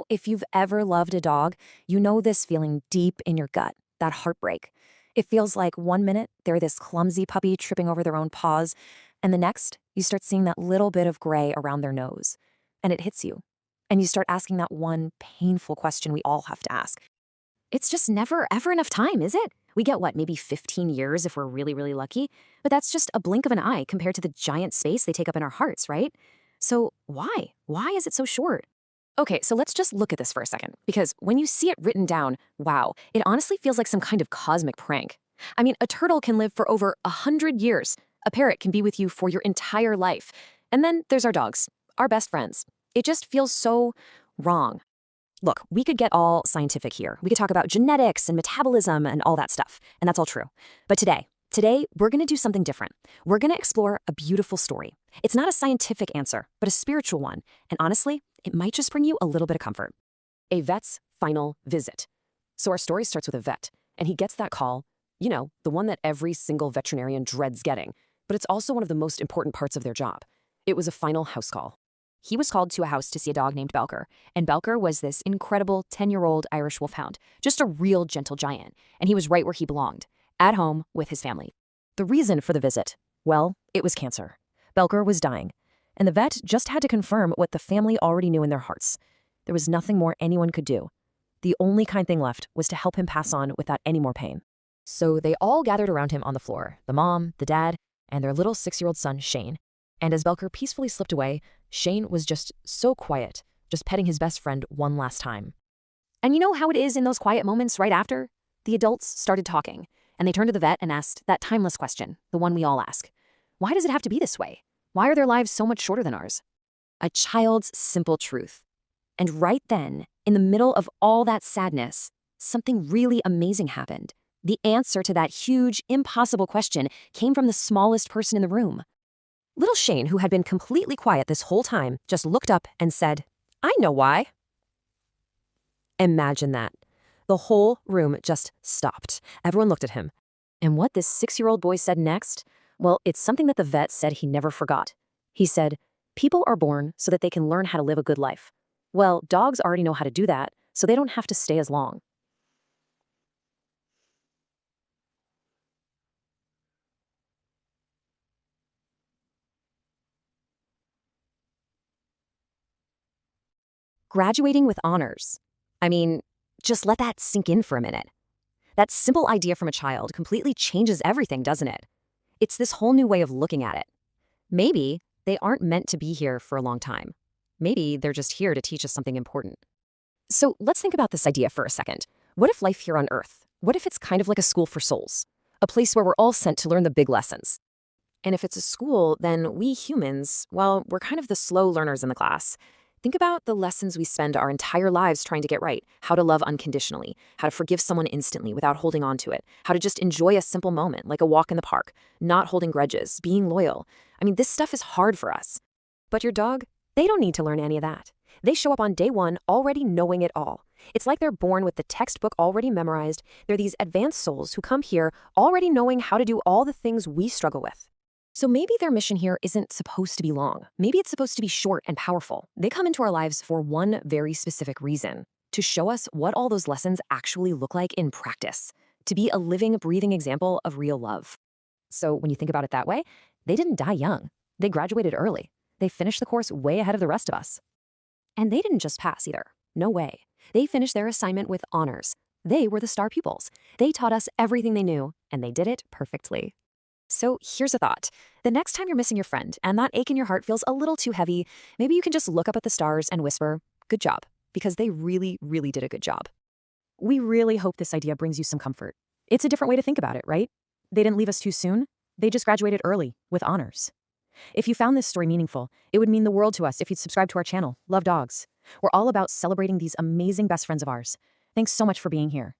If you've ever loved a dog, you know this feeling deep in your gut, that heartbreak. It feels like one minute they're this clumsy puppy tripping over their own paws, and the next you start seeing that little bit of gray around their nose. And it hits you. And you start asking that one painful question we all have to ask. It's just never, ever enough time, is it? We get what, maybe 15 years if we're really, really lucky? But that's just a blink of an eye compared to the giant space they take up in our hearts, right? So why? Why is it so short? Okay, so let's just look at this for a second, because when you see it written down, wow, it honestly feels like some kind of cosmic prank. I mean, a turtle can live for over 100 years. A parrot can be with you for your entire life. And then there's our dogs, our best friends. It just feels so wrong. Look, we could get all scientific here. We could talk about genetics and metabolism and all that stuff, and that's all true. But today, we're going to do something different. We're going to explore a beautiful story. It's not a scientific answer, but a spiritual one. And honestly, it might just bring you a little bit of comfort. A vet's final visit. So our story starts with a vet, and he gets that call, the one that every single veterinarian dreads getting. But it's also one of the most important parts of their job. It was a final house call. He was called to a house to see a dog named Belker, and Belker was this incredible 10-year-old Irish wolfhound, just a real gentle giant, and he was right where he belonged, at home with his family. The reason for the visit? Well, it was cancer. Belker was dying, and the vet just had to confirm what the family already knew in their hearts. There was nothing more anyone could do. The only kind thing left was to help him pass on without any more pain. So they all gathered around him on the floor, the mom, the dad, and their little 6-year-old son, Shane. And as Belker peacefully slipped away, Shane was just so quiet, just petting his best friend one last time. And you know how it is in those quiet moments right after? The adults started talking, and they turned to the vet and asked that timeless question, the one we all ask. Why does it have to be this way? Why are their lives so much shorter than ours? A child's simple truth. And right then, in the middle of all that sadness, something really amazing happened. The answer to that huge, impossible question came from the smallest person in the room. Little Shane, who had been completely quiet this whole time, just looked up and said, "I know why." Imagine that. The whole room just stopped. Everyone looked at him. And what this 6-year-old boy said next? Well, it's something that the vet said he never forgot. He said, "People are born so that they can learn how to live a good life. Well, dogs already know how to do that, so they don't have to stay as long." Graduating with honors. I mean, just let that sink in for a minute. That simple idea from a child completely changes everything, doesn't it? It's this whole new way of looking at it. Maybe they aren't meant to be here for a long time. Maybe they're just here to teach us something important. So let's think about this idea for a second. What if life here on Earth? What if it's kind of like a school for souls? A place where we're all sent to learn the big lessons. And if it's a school, then we humans, well, we're kind of the slow learners in the class. Think about the lessons we spend our entire lives trying to get right. How to love unconditionally, how to forgive someone instantly without holding on to it, how to just enjoy a simple moment like a walk in the park, not holding grudges, being loyal. I mean, this stuff is hard for us. But your dog, they don't need to learn any of that. They show up on day one already knowing it all. It's like they're born with the textbook already memorized. They're these advanced souls who come here already knowing how to do all the things we struggle with. So maybe their mission here isn't supposed to be long. Maybe it's supposed to be short and powerful. They come into our lives for one very specific reason: to show us what all those lessons actually look like in practice, to be a living, breathing example of real love. So when you think about it that way, they didn't die young. They graduated early. They finished the course way ahead of the rest of us. And they didn't just pass either. No way. They finished their assignment with honors. They were the star pupils. They taught us everything they knew, and they did it perfectly. So here's a thought. The next time you're missing your friend and that ache in your heart feels a little too heavy, maybe you can just look up at the stars and whisper, "Good job," because they really, really did a good job. We really hope this idea brings you some comfort. It's a different way to think about it, right? They didn't leave us too soon. They just graduated early with honors. If you found this story meaningful, it would mean the world to us if you'd subscribe to our channel, Love Dogs. We're all about celebrating these amazing best friends of ours. Thanks so much for being here.